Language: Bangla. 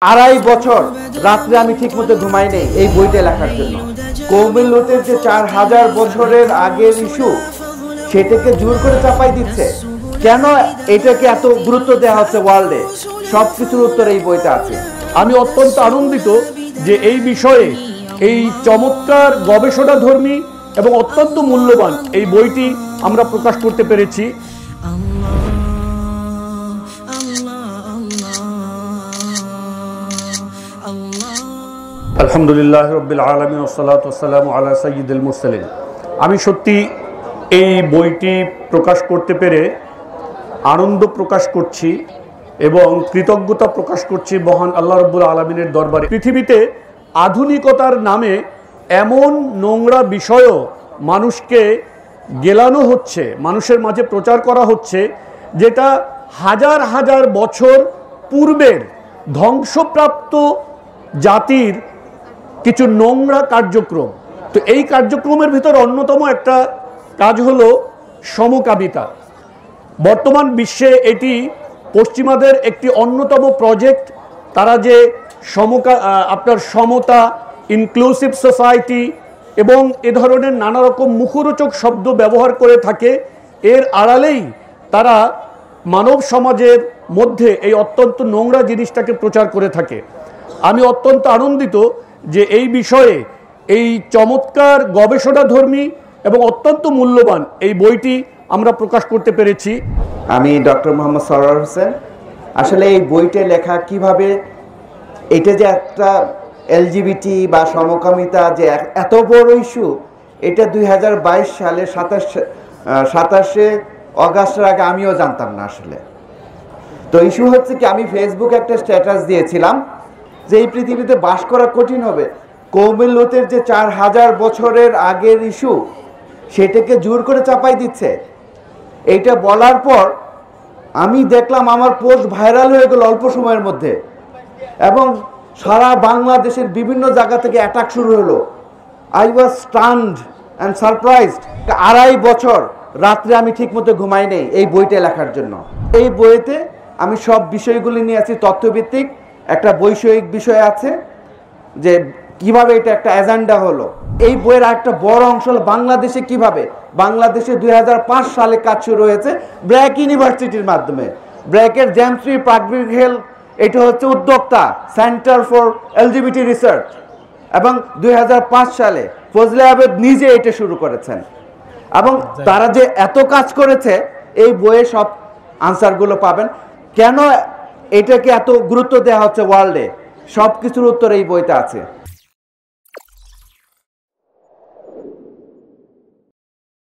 2.5 বছর রাত্রে আমি ঠিকমতো ঘুমাই নেই এই বইটা লেখার জন্য। কওমুল লূতের যে 4000 বছরের আগের ইস্যু সেটাকে জোর করে চাপাই দিচ্ছে। কেন এটাকে এত গুরুত্ব দেওয়া হচ্ছে ওয়ার্ল্ডে? সবকিছুর উত্তর এই বইটা আছে। আমি অত্যন্ত আনন্দিত যে এই বিষয়ে এই চমৎকার গবেষণাধর্মী এবং অত্যন্ত মূল্যবান এই বইটি আমরা প্রকাশ করতে পেরেছি। আলহামদুলিল্লাহ রাব্বিল আলামিন ওয়াসসালাতু ওয়াসসালামু আলা সাইয়্যিদিল মুরসালিন। আমি সত্যি এই বইটি প্রকাশ করতে পেরে আনন্দ প্রকাশ করছি এবং কৃতজ্ঞতা প্রকাশ করছি মহান আল্লাহ রাব্বুল আলামিনের দরবারে। পৃথিবীতে আধুনিকতার নামে এমন নোংরা বিষয়ও মানুষকে গেলানো হচ্ছে, মানুষের মাঝে প্রচার করা হচ্ছে, যেটা হাজার হাজার বছর পূর্বের ধ্বংসপ্রাপ্ত জাতির কিছু নোংরা কার্যক্রম। তো এই কার্যক্রমের ভিতর অন্যতম একটা কাজ হলো সমকামিতা। বর্তমান বিশ্বে এটি পশ্চিমাদের একটি অন্যতম প্রজেক্ট। তারা যে আপনার সমতা, ইনক্লুসিভ সোসাইটি এবং এ ধরনের নানা রকম মুখরোচক শব্দ ব্যবহার করে থাকে, এর আড়ালেই তারা মানব সমাজের মধ্যে এই অত্যন্ত নোংরা জিনিসটাকে প্রচার করে থাকে। আমি অত্যন্ত আনন্দিত যে এই বিষয়ে এই চমৎকার গবেষণাধর্মী এবং অত্যন্ত মূল্যবান এই বইটি আমরা প্রকাশ করতে পেরেছি। আমি ডক্টর মোহাম্মদ সরওয়ার হোসেন। আসলে এই বইটা লেখা কিভাবে, এটা যে একটা এলজিবিটি বা সমকামিতা যে এত বড় ইস্যু, এটা 2022 সালে 27শে অগাস্টের আগে আমিও জানতাম না আসলে। তো ইস্যু হচ্ছে কি, আমি ফেসবুকে একটা স্ট্যাটাস দিয়েছিলাম যে এই পৃথিবীতে বাস করা কঠিন হবে। কওমুল লূতের যে 4000 বছরের আগের ইস্যু সেটাকে জোর করে চাপাই দিচ্ছে। এইটা বলার পর আমি দেখলাম আমার পোস্ট ভাইরাল হয়ে গেল অল্প সময়ের মধ্যে, এবং সারা বাংলাদেশের বিভিন্ন জায়গা থেকে অ্যাটাক শুরু হলো। I was stand and surprised. 2.5 বছর রাত্রে আমি ঠিকমতো ঘুমাই নেই এই বইটা লেখার জন্য। এই বইতে আমি সব বিষয়গুলি নিয়ে আছি, তথ্যভিত্তিক একটা বৈষয়িক বিষয় আছে যে কিভাবে এটা একটা এজেন্ডা হলো। এই বইয়ের একটা বড় অংশ হলো বাংলাদেশে কিভাবে, বাংলাদেশে 2005 সালে কাজ শুরু হয়েছে ব্র্যাক ইউনিভার্সিটির মাধ্যমে। ব্র্যাকের জেমস বি প্রাগভিগেল এটা হচ্ছে উদ্যোক্তা, সেন্টার ফর এলজিবিটি রিসার্চ, এবং 2005 সালে ফজলে আবেদ নিজে এটা শুরু করেছেন। এবং তারা যে এত কাজ করেছে এই বইয়ে সব আনসারগুলো পাবেন। কেন এটাকে এত গুরুত্ব দেওয়া হচ্ছে ওয়ার্ল্ডে, সব কিছুর উত্তর এই বইতে আছে।